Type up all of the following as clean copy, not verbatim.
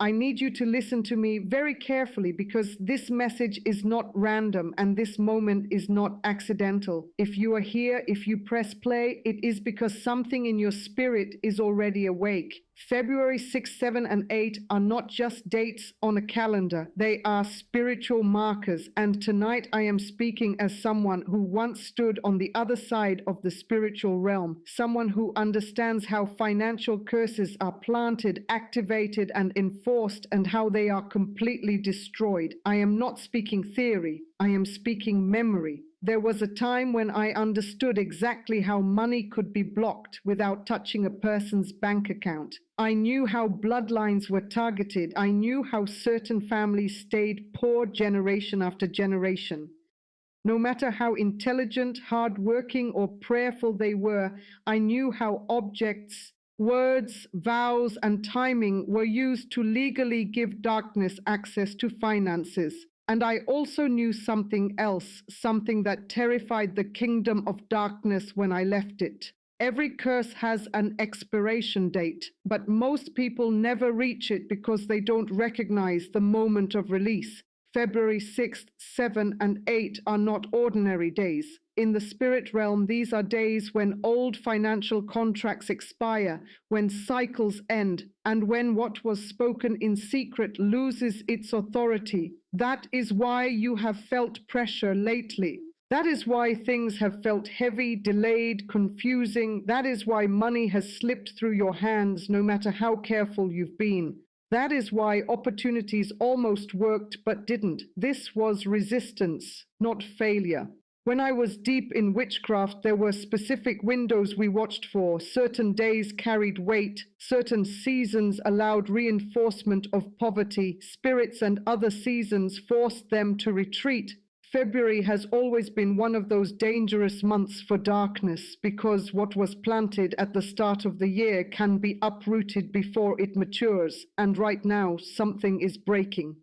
I need you to listen to me very carefully because this message is not random and this moment is not accidental. If you are here, if you press play, it is because something in your spirit is already awake. February 6, 7, and 8 are not just dates on a calendar. They are spiritual markers. And tonight I am speaking as someone who once stood on the other side of the spiritual realm, someone who understands how financial curses are planted, activated, and enforced, and how they are completely destroyed. I am not speaking theory. I am speaking memory. There was a time when I understood exactly how money could be blocked without touching a person's bank account. I knew how bloodlines were targeted. I knew how certain families stayed poor generation after generation. No matter how intelligent, hardworking, or prayerful they were, I knew how objects, words, vows, and timing were used to legally give darkness access to finances. And I also knew something else, something that terrified the kingdom of darkness when I left it. Every curse has an expiration date, but most people never reach it because they don't recognize the moment of release. February 6th, 7, and 8 are not ordinary days. In the spirit realm, these are days when old financial contracts expire, when cycles end, and when what was spoken in secret loses its authority. That is why you have felt pressure lately. That is why things have felt heavy, delayed, confusing. That is why money has slipped through your hands no matter how careful you've been. That is why opportunities almost worked but didn't. This was resistance, not failure. When I was deep in witchcraft, there were specific windows we watched for. Certain days carried weight. Certain seasons allowed reinforcement of poverty. Spirits and other seasons forced them to retreat. February has always been one of those dangerous months for darkness because what was planted at the start of the year can be uprooted before it matures, and right now something is breaking.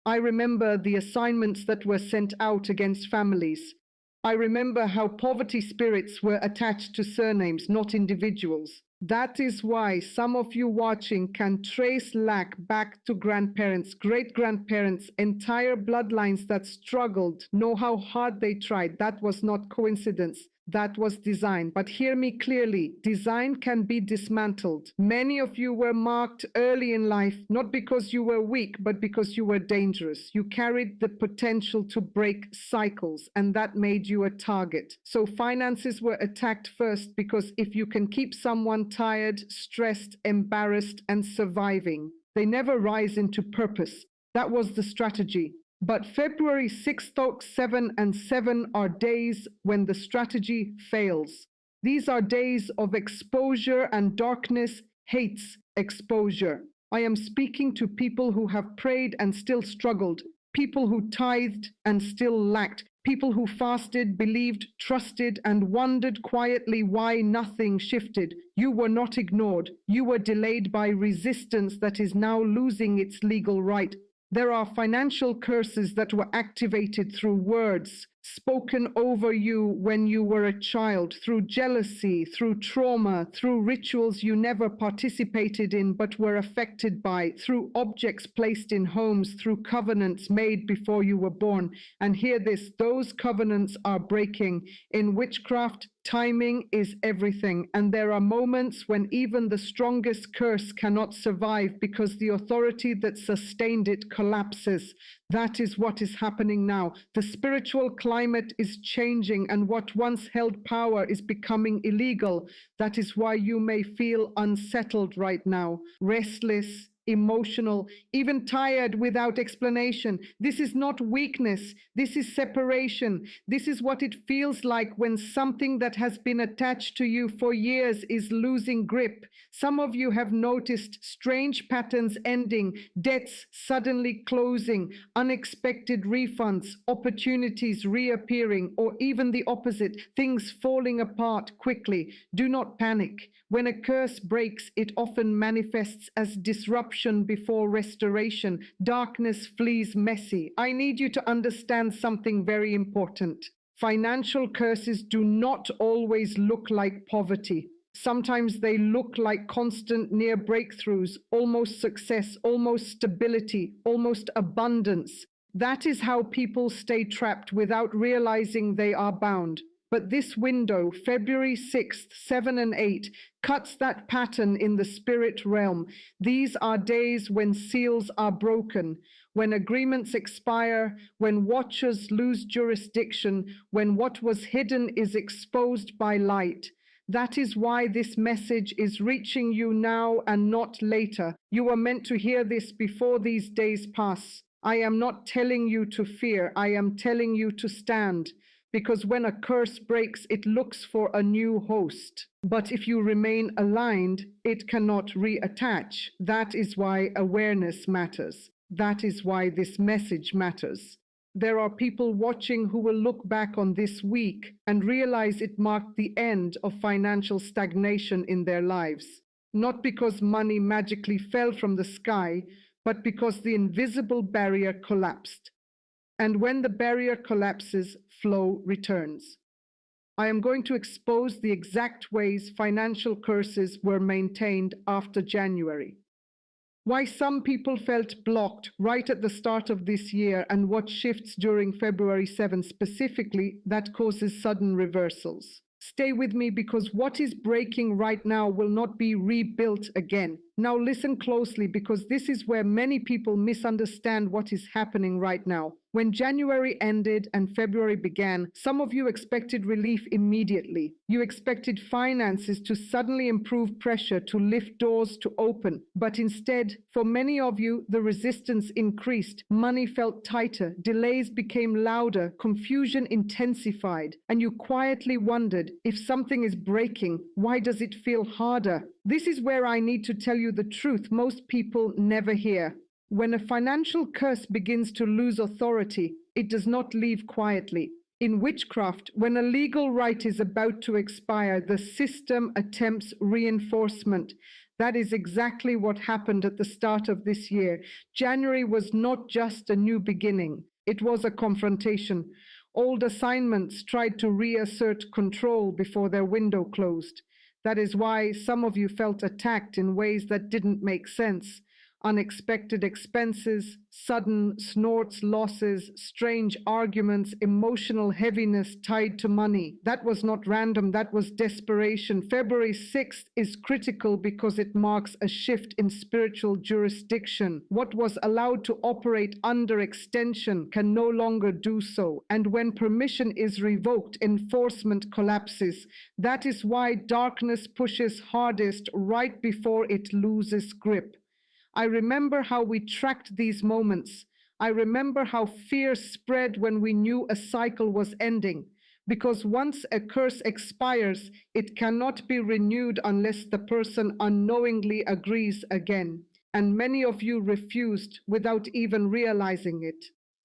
I remember the assignments that were sent out against families. I remember how poverty spirits were attached to surnames, not individuals. That is why some of you watching can trace lack back to grandparents, great-grandparents, entire bloodlines that struggled, know how hard they tried. That was not coincidence. That was design. But hear me clearly, design can be dismantled. Many of you were marked early in life, not because you were weak, but because you were dangerous. You carried the potential to break cycles, and that made you a target. So finances were attacked first because if you can keep someone tired, stressed, embarrassed, and surviving, they never rise into purpose. That was the strategy. But February 6th, 7, and 7 are days when the strategy fails. These are days of exposure, and darkness hates exposure. I am speaking to people who have prayed and still struggled, people who tithed and still lacked, people who fasted, believed, trusted, and wondered quietly why nothing shifted. You were not ignored. You were delayed by resistance that is now losing its legal right. There are financial curses that were activated through words spoken over you when you were a child, through jealousy, through trauma, through rituals you never participated in but were affected by, through objects placed in homes, through covenants made before you were born. And hear this, those covenants are breaking. In witchcraft, timing is everything, and there are moments when even the strongest curse cannot survive because the authority that sustained it collapses. That is what is happening now. The spiritual climate is changing, and what once held power is becoming illegal. That is why you may feel unsettled right now, restless, emotional, even tired without explanation. This is not weakness. This is separation. This is what it feels like when something that has been attached to you for years is losing grip. Some of you have noticed strange patterns ending, debts suddenly closing, unexpected refunds, opportunities reappearing, or even the opposite, things falling apart quickly. Do not panic. When a curse breaks, it often manifests as disruption before restoration. Darkness flees messy. I need you to understand something very important. Financial curses do not always look like poverty. Sometimes they look like constant near breakthroughs, almost success, almost stability, almost abundance. That is how people stay trapped without realizing they are bound. But this window, February 6th, 7 and 8, cuts that pattern in the spirit realm. These are days when seals are broken, when agreements expire, when watchers lose jurisdiction, when what was hidden is exposed by light. That is why this message is reaching you now and not later. You are meant to hear this before these days pass. I am not telling you to fear. I am telling you to stand. Because when a curse breaks, it looks for a new host. But if you remain aligned, it cannot reattach. That is why awareness matters. That is why this message matters. There are people watching who will look back on this week and realize it marked the end of financial stagnation in their lives. Not because money magically fell from the sky, but because the invisible barrier collapsed. And when the barrier collapses, flow returns. I am going to expose the exact ways financial curses were maintained after January. Why some people felt blocked right at the start of this year and what shifts during February 7 specifically that causes sudden reversals. Stay with me because what is breaking right now will not be rebuilt again. Now listen closely because this is where many people misunderstand what is happening right now. When January ended and February began, some of you expected relief immediately. You expected finances to suddenly improve, pressure to lift, doors to open. But instead, for many of you, the resistance increased. Money felt tighter, delays became louder, confusion intensified, and you quietly wondered, if something is breaking, why does it feel harder? This is where I need to tell you the truth most people never hear. When a financial curse begins to lose authority, it does not leave quietly. In witchcraft, when a legal right is about to expire, the system attempts reinforcement. That is exactly what happened at the start of this year. January was not just a new beginning. It was a confrontation. Old assignments tried to reassert control before their window closed. That is why some of you felt attacked in ways that didn't make sense. Unexpected expenses, sudden snorts, losses, strange arguments, emotional heaviness tied to money. That was not random, that was desperation. February 6th is critical because it marks a shift in spiritual jurisdiction. What was allowed to operate under extension can no longer do so. And when permission is revoked, enforcement collapses. That is why darkness pushes hardest right before it loses grip. I remember how we tracked these moments. I remember how fear spread when we knew a cycle was ending. Because once a curse expires, it cannot be renewed unless the person unknowingly agrees again. And many of you refused without even realizing it.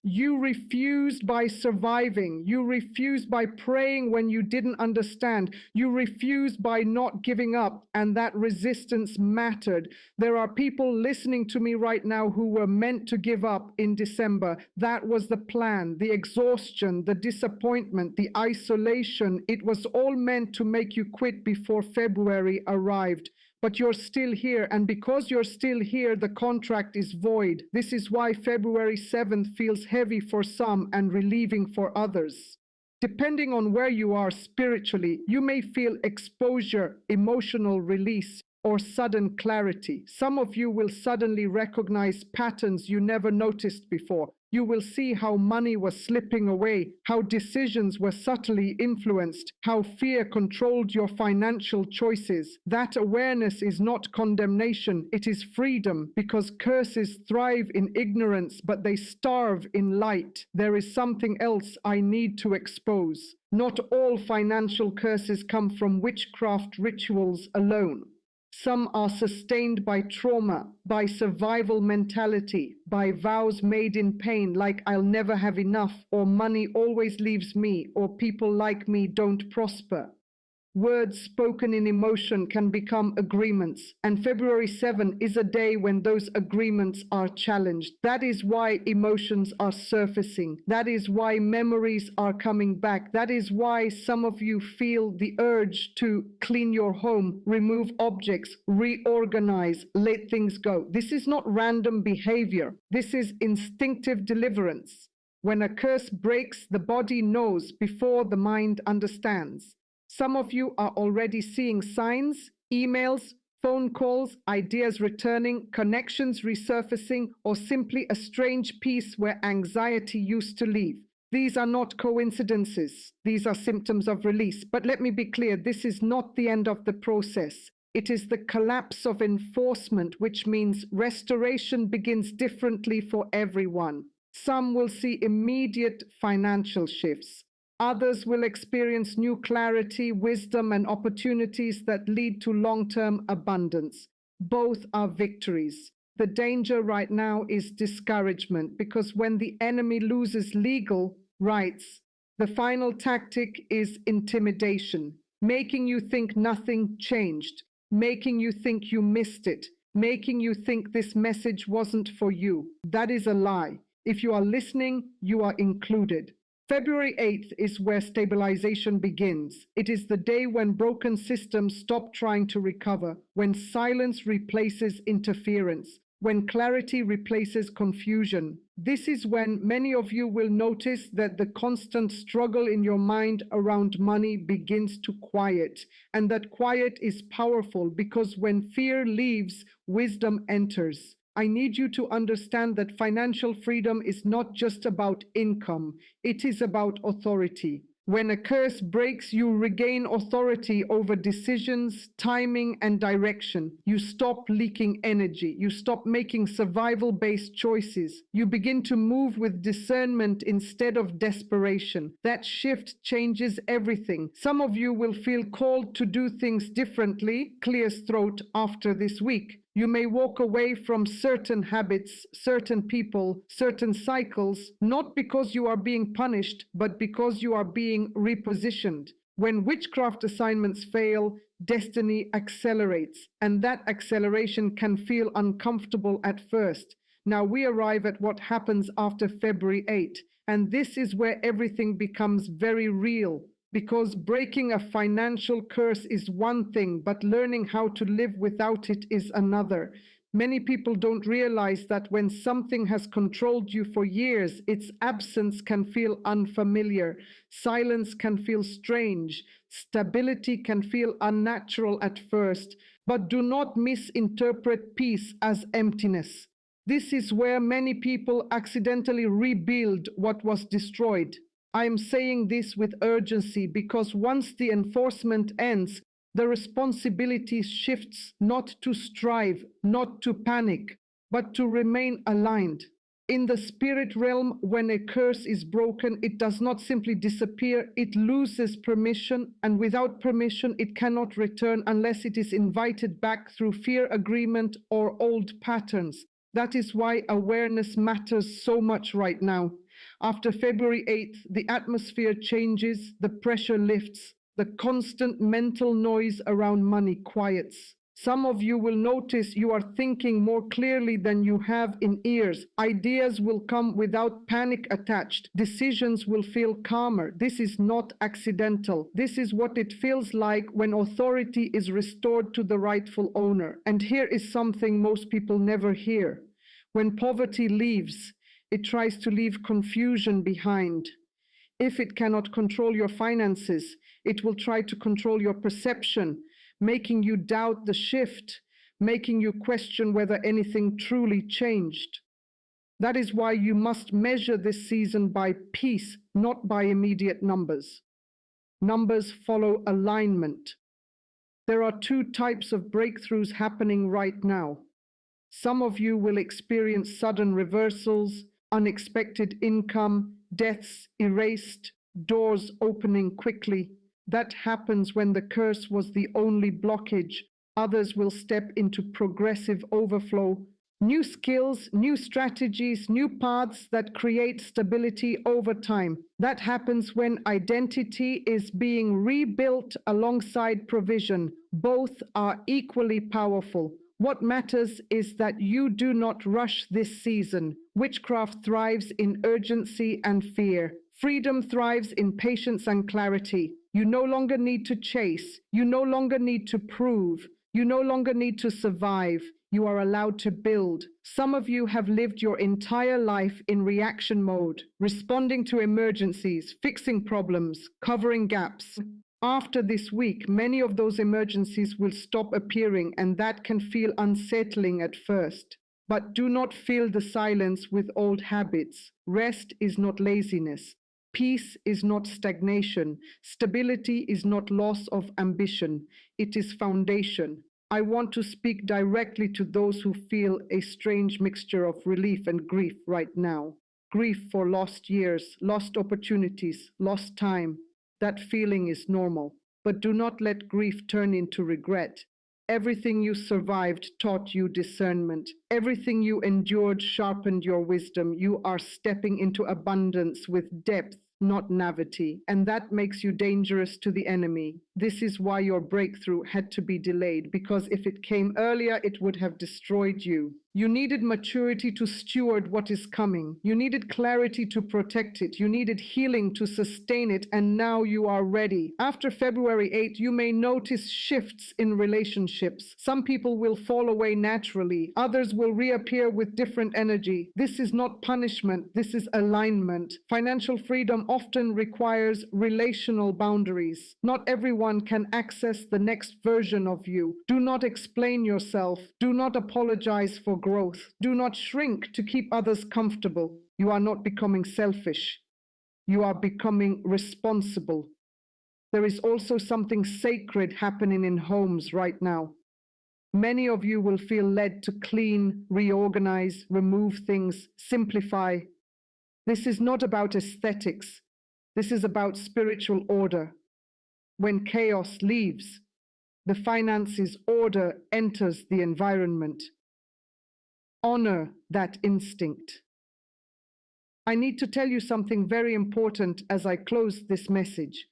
You refused by surviving. You refused by praying when you didn't understand. You refused by not giving up, and that resistance mattered. There are people listening to me right now who were meant to give up in December. That was the plan, the exhaustion, the disappointment, the isolation. It was all meant to make you quit before February arrived. But you're still here, and because you're still here, the contract is void. This is why February 7th feels heavy for some and relieving for others. Depending on where you are spiritually, you may feel exposure, emotional release, or sudden clarity. Some of you will suddenly recognize patterns you never noticed before. You will see how money was slipping away, how decisions were subtly influenced, how fear controlled your financial choices. That awareness is not condemnation, it is freedom, because curses thrive in ignorance, but they starve in light. There is something else I need to expose. Not all financial curses come from witchcraft rituals alone. Some are sustained by trauma, by survival mentality, by vows made in pain like I'll never have enough, or money always leaves me, or people like me don't prosper. Words spoken in emotion can become agreements, and February 7 is a day when those agreements are challenged. That is why emotions are surfacing. That is why memories are coming back. That is why some of you feel the urge to clean your home, remove objects, reorganize, let things go. This is not random behavior. This is instinctive deliverance. When a curse breaks, the body knows before the mind understands. Some of you are already seeing signs, emails, phone calls, ideas returning, connections resurfacing, or simply a strange peace where anxiety used to live. These are not coincidences. These are symptoms of release. But let me be clear, this is not the end of the process. It is the collapse of enforcement, which means restoration begins differently for everyone. Some will see immediate financial shifts. Others will experience new clarity, wisdom, and opportunities that lead to long-term abundance. Both are victories. The danger right now is discouragement, because when the enemy loses legal rights, the final tactic is intimidation, making you think nothing changed, making you think you missed it, making you think this message wasn't for you. That is a lie. If you are listening, you are included. February 8th is where stabilization begins. It is the day when broken systems stop trying to recover, when silence replaces interference, when clarity replaces confusion. This is when many of you will notice that the constant struggle in your mind around money begins to quiet, and that quiet is powerful because when fear leaves, wisdom enters. I need you to understand that financial freedom is not just about income, it is about authority. When a curse breaks, you regain authority over decisions, timing, and direction. You stop leaking energy. You stop making survival-based choices. You begin to move with discernment instead of desperation. That shift changes everything. Some of you will feel called to do things differently, clears throat, after this week. You may walk away from certain habits, certain people, certain cycles, not because you are being punished, but because you are being repositioned. When witchcraft assignments fail, destiny accelerates, and that acceleration can feel uncomfortable at first. Now we arrive at what happens after February 8, and this is where everything becomes very real. Because breaking a financial curse is one thing, but learning how to live without it is another. Many people don't realize that when something has controlled you for years, its absence can feel unfamiliar, silence can feel strange, stability can feel unnatural at first, but do not misinterpret peace as emptiness. This is where many people accidentally rebuild what was destroyed. I am saying this with urgency because once the enforcement ends, the responsibility shifts not to strive, not to panic, but to remain aligned. In the spirit realm, when a curse is broken, it does not simply disappear, it loses permission, and without permission, it cannot return unless it is invited back through fear agreement or old patterns. That is why awareness matters so much right now. After February 8th, the atmosphere changes, the pressure lifts, the constant mental noise around money quiets. Some of you will notice you are thinking more clearly than you have in years. Ideas will come without panic attached. Decisions will feel calmer. This is not accidental. This is what it feels like when authority is restored to the rightful owner. And here is something most people never hear. When poverty leaves, it tries to leave confusion behind. If it cannot control your finances, it will try to control your perception, making you doubt the shift, making you question whether anything truly changed. That is why you must measure this season by peace, not by immediate numbers. Numbers follow alignment. There are two types of breakthroughs happening right now. Some of you will experience sudden reversals, unexpected income, deaths erased, doors opening quickly. That happens when the curse was the only blockage. Others will step into progressive overflow, New skills, new strategies, new paths that create stability over time. That happens when identity is being rebuilt alongside provision. Both are equally powerful. What matters is that you do not rush this season. Witchcraft thrives in urgency and fear. Freedom thrives in patience and clarity. You no longer need to chase. You no longer need to prove. You no longer need to survive. You are allowed to build. Some of you have lived your entire life in reaction mode, responding to emergencies, fixing problems, covering gaps. After this week, many of those emergencies will stop appearing, and that can feel unsettling at first. But do not fill the silence with old habits. Rest is not laziness. Peace is not stagnation. Stability is not loss of ambition. It is foundation. I want to speak directly to those who feel a strange mixture of relief and grief right now. Grief for lost years, lost opportunities, lost time. That feeling is normal. But do not let grief turn into regret. Everything you survived taught you discernment. Everything you endured sharpened your wisdom. You are stepping into abundance with depth, not naivety, and that makes you dangerous to the enemy. This is why your breakthrough had to be delayed, because if it came earlier, it would have destroyed you. You needed maturity to steward what is coming. You needed clarity to protect it. You needed healing to sustain it, and now you are ready. After February 8th, you may notice shifts in relationships. Some people will fall away naturally. Others will reappear with different energy. This is not punishment. This is alignment. Financial freedom often requires relational boundaries. Not everyone can access the next version of you. Do not explain yourself. Do not apologize for growth. Do not shrink to keep others comfortable. You are not becoming selfish. You are becoming responsible. There is also something sacred happening in homes right now. Many of you will feel led to clean, reorganize, remove things, simplify. This is not about aesthetics. This is about spiritual order. When chaos leaves, the finances order enters the environment. Honor that instinct. I need to tell you something very important as I close this message.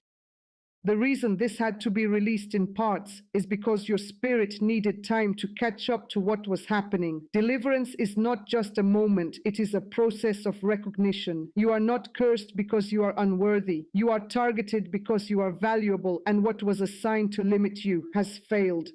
The reason this had to be released in parts is because your spirit needed time to catch up to what was happening. Deliverance is not just a moment, it is a process of recognition. You are not cursed because you are unworthy. You are targeted because you are valuable, and what was assigned to limit you has failed.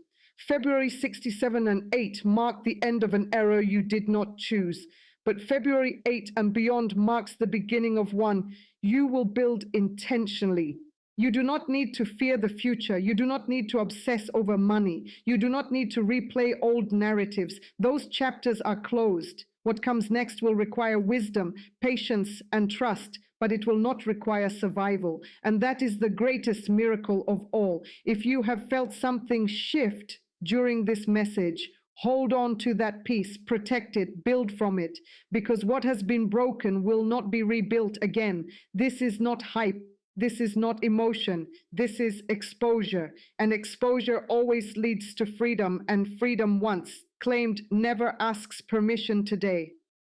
February 67 and 8 marked the end of an era you did not choose. But February 8 and beyond marks the beginning of one you will build intentionally. You do not need to fear the future. You do not need to obsess over money. You do not need to replay old narratives. Those chapters are closed. What comes next will require wisdom, patience, and trust, but it will not require survival. And that is the greatest miracle of all. If you have felt something shift during this message, hold on to that peace, protect it, build from it, because what has been broken will not be rebuilt again. This is not hype. This is not emotion. This is exposure. And exposure always leads to freedom, and freedom once claimed never asks permission today.